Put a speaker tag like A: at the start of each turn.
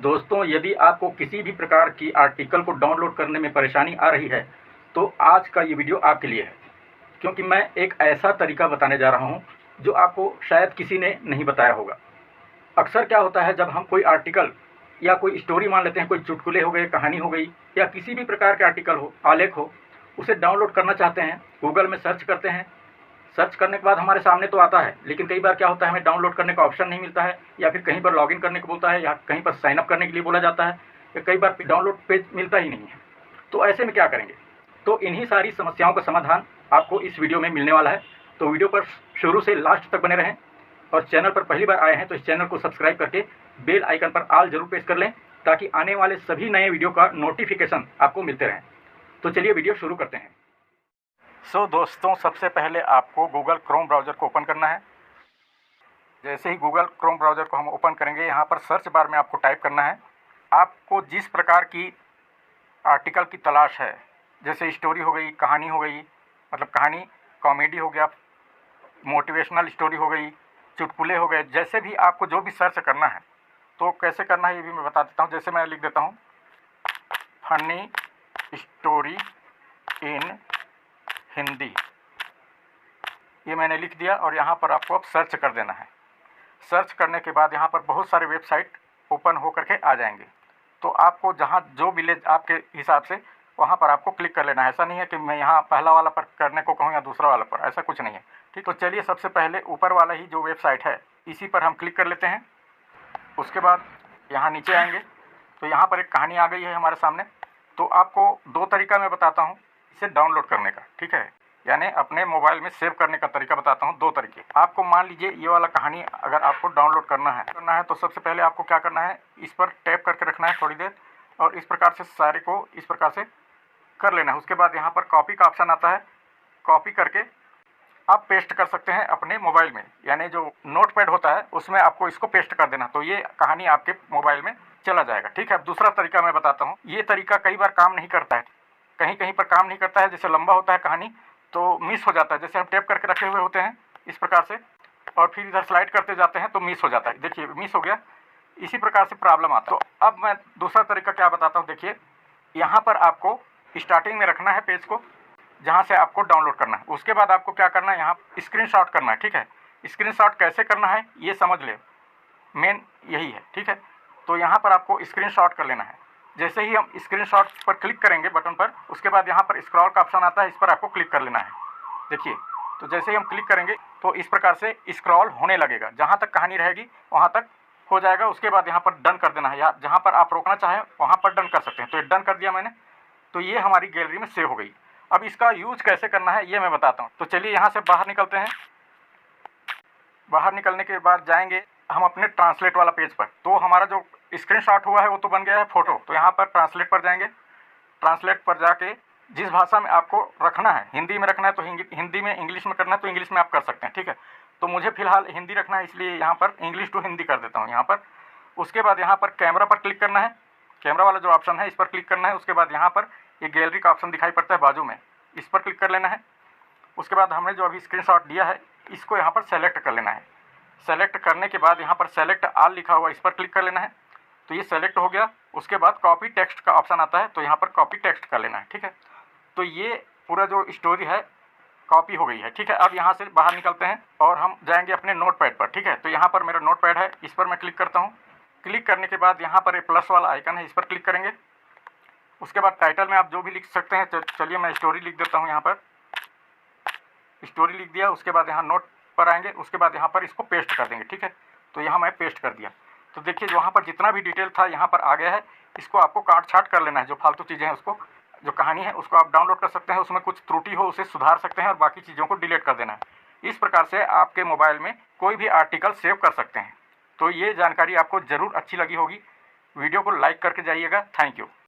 A: दोस्तों, यदि आपको किसी भी प्रकार की आर्टिकल को डाउनलोड करने में परेशानी आ रही है, तो आज का ये वीडियो आपके लिए है। क्योंकि मैं एक ऐसा तरीका बताने जा रहा हूँ जो आपको शायद किसी ने नहीं बताया होगा। अक्सर क्या होता है, जब हम कोई आर्टिकल या कोई स्टोरी मान लेते हैं, कोई चुटकुले हो गए, कहानी हो गई, या किसी भी प्रकार के आर्टिकल हो, आलेख हो, उसे डाउनलोड करना चाहते हैं, गूगल में सर्च करते हैं। सर्च करने के बाद हमारे सामने तो आता है, लेकिन कई बार क्या होता है, हमें डाउनलोड करने का ऑप्शन नहीं मिलता है, या फिर कहीं पर लॉगिन करने को बोलता है, या कहीं पर साइन अप करने के लिए बोला जाता है, या कई बार डाउनलोड पेज मिलता ही नहीं है। तो ऐसे में क्या करेंगे? तो इन्हीं सारी समस्याओं का समाधान आपको इस वीडियो में मिलने वाला है। तो वीडियो पर शुरू से लास्ट तक बने रहें, और चैनल पर पहली बार आए हैं तो इस चैनल को सब्सक्राइब करके बेल आइकन पर ऑल जरूर प्रेस कर लें, ताकि आने वाले सभी नए वीडियो का नोटिफिकेशन आपको मिलते रहें। तो चलिए वीडियो शुरू करते हैं। दोस्तों, सबसे पहले आपको गूगल क्रोम ब्राउज़र को ओपन करना है। जैसे ही गूगल क्रोम ब्राउज़र को हम ओपन करेंगे, यहाँ पर सर्च बार में आपको टाइप करना है आपको जिस प्रकार की आर्टिकल की तलाश है। जैसे स्टोरी हो गई, कहानी हो गई, मतलब कहानी, कॉमेडी हो गया, मोटिवेशनल स्टोरी हो गई, चुटकुले हो गए, जैसे भी आपको जो भी सर्च करना है तो कैसे करना है ये भी मैं बता देता हूँ। जैसे मैं लिख देता हूँ फनी स्टोरी इन हिंदी, ये मैंने लिख दिया, और यहाँ पर आपको अब सर्च कर देना है। सर्च करने के बाद यहाँ पर बहुत सारे वेबसाइट ओपन हो करके आ जाएंगे। तो आपको जहाँ जो विलेज आपके हिसाब से, वहाँ पर आपको क्लिक कर लेना है। ऐसा नहीं है कि मैं यहाँ पहला वाला पर करने को कहूँ या दूसरा वाला पर, ऐसा कुछ नहीं है। ठीक, तो चलिए सबसे पहले ऊपर वाला ही जो वेबसाइट है इसी पर हम क्लिक कर लेते हैं। उसके बाद यहाँ नीचे आएंगे तो यहाँ पर एक कहानी आ गई है हमारे सामने। तो आपको दो तरीका मैं बताता हूँ इसे डाउनलोड करने का, ठीक है, यानी अपने मोबाइल में सेव करने का तरीका बताता हूँ। दो तरीके। आपको मान लीजिए ये वाला कहानी अगर आपको डाउनलोड करना है तो सबसे पहले आपको क्या करना है, इस पर टैप करके रखना है थोड़ी देर, और इस प्रकार से सारे को इस प्रकार से कर लेना है। उसके बाद यहाँ पर कॉपी का ऑप्शन आता है, कॉपी करके आप पेस्ट कर सकते हैं अपने मोबाइल में, यानी जो नोटपैड होता है उसमें आपको इसको पेस्ट कर देना, तो ये कहानी आपके मोबाइल में चला जाएगा। ठीक है, अब दूसरा तरीका मैं बताता हूँ। ये तरीका कई बार काम नहीं करता है, कहीं कहीं पर काम नहीं करता है। जैसे लंबा होता है कहानी तो मिस हो जाता है, जैसे हम टैप करके रखे हुए होते हैं इस प्रकार से, और फिर इधर स्लाइड करते जाते हैं तो मिस हो जाता है। देखिए मिस हो गया, इसी प्रकार से प्रॉब्लम आता है। तो अब मैं दूसरा तरीका क्या बताता हूँ। देखिए यहाँ पर आपको स्टार्टिंग में रखना है पेज को, जहाँ से आपको डाउनलोड करना है। उसके बाद आपको क्या करना है, यहाँ स्क्रीनशॉट करना है। ठीक है, स्क्रीनशॉट कैसे करना है ये समझ ले, मेन यही है। ठीक है, तो यहाँ पर आपको स्क्रीनशॉट कर लेना है। जैसे ही हम स्क्रीनशॉट पर क्लिक करेंगे बटन पर, उसके बाद यहाँ पर स्क्रॉल का ऑप्शन आता है, इस पर आपको क्लिक कर लेना है। देखिए, तो जैसे ही हम क्लिक करेंगे तो इस प्रकार से स्क्रॉल होने लगेगा, जहाँ तक कहानी रहेगी वहाँ तक हो जाएगा। उसके बाद यहाँ पर डन कर देना है, या जहाँ पर आप रोकना चाहें वहाँ पर डन कर सकते हैं। तो ये डन कर दिया मैंने, तो ये हमारी गैलरी में सेव हो गई। अब इसका यूज कैसे करना है ये मैं बताता हूँ। तो चलिए यहाँ से बाहर निकलते हैं। बाहर निकलने के बाद जाएंगे हम अपने ट्रांसलेट वाला पेज पर। तो हमारा जो स्क्रीनशॉट हुआ है वो तो बन गया है फोटो। तो यहाँ पर ट्रांसलेट पर जाएंगे। ट्रांसलेट पर जाके जिस भाषा में आपको रखना है, हिंदी में रखना है तो हिंदी में, इंग्लिश में करना है तो इंग्लिश में आप कर सकते हैं। ठीक है, तो मुझे फिलहाल हिंदी रखना है, इसलिए यहाँ पर इंग्लिश टू हिंदी कर देता हूँ यहाँ पर। उसके बाद यहाँ पर कैमरा पर क्लिक करना है, कैमरा वाला जो ऑप्शन है इस पर क्लिक करना है। उसके बाद यहाँ पर ये गैलरी का ऑप्शन दिखाई पड़ता है बाजू में, इस पर क्लिक कर लेना है। उसके बाद हमने जो अभी स्क्रीनशॉट दिया है इसको यहाँ पर सेलेक्ट कर लेना है। सेलेक्ट करने के बाद यहाँ पर सेलेक्ट ऑल लिखा हुआ, इस पर क्लिक कर लेना है। तो ये सेलेक्ट हो गया। उसके बाद कॉपी टेक्स्ट का ऑप्शन आता है, तो यहाँ पर कॉपी टेक्स्ट कर लेना है। ठीक है, तो ये पूरा जो स्टोरी है कॉपी हो गई है। ठीक है, अब यहाँ से बाहर निकलते हैं और हम जाएंगे अपने नोटपैड पर। ठीक है, तो यहाँ पर मेरा नोटपैड है, इस पर मैं क्लिक करता हूँ। क्लिक करने के बाद यहाँ पर एक प्लस वाला आइकन है, इस पर क्लिक करेंगे। उसके बाद टाइटल में आप जो भी लिख सकते हैं, चलिए मैं स्टोरी लिख देता हूँ। यहाँ पर स्टोरी लिख दिया। उसके बाद यहाँ नोट पर आएंगे, उसके बाद यहाँ पर इसको पेस्ट कर देंगे। ठीक है, तो यहाँ मैं पेस्ट कर दिया। तो देखिए वहाँ पर जितना भी डिटेल था यहाँ पर आ गया है। इसको आपको काट छाट कर लेना है, जो फालतू चीज़ें हैं उसको, जो कहानी है उसको आप डाउनलोड कर सकते हैं। उसमें कुछ त्रुटि हो उसे सुधार सकते हैं, और बाकी चीज़ों को डिलीट कर देना है। इस प्रकार से आपके मोबाइल में कोई भी आर्टिकल सेव कर सकते हैं। तो ये जानकारी आपको ज़रूर अच्छी लगी होगी। वीडियो को लाइक करके जाइएगा। Thank you.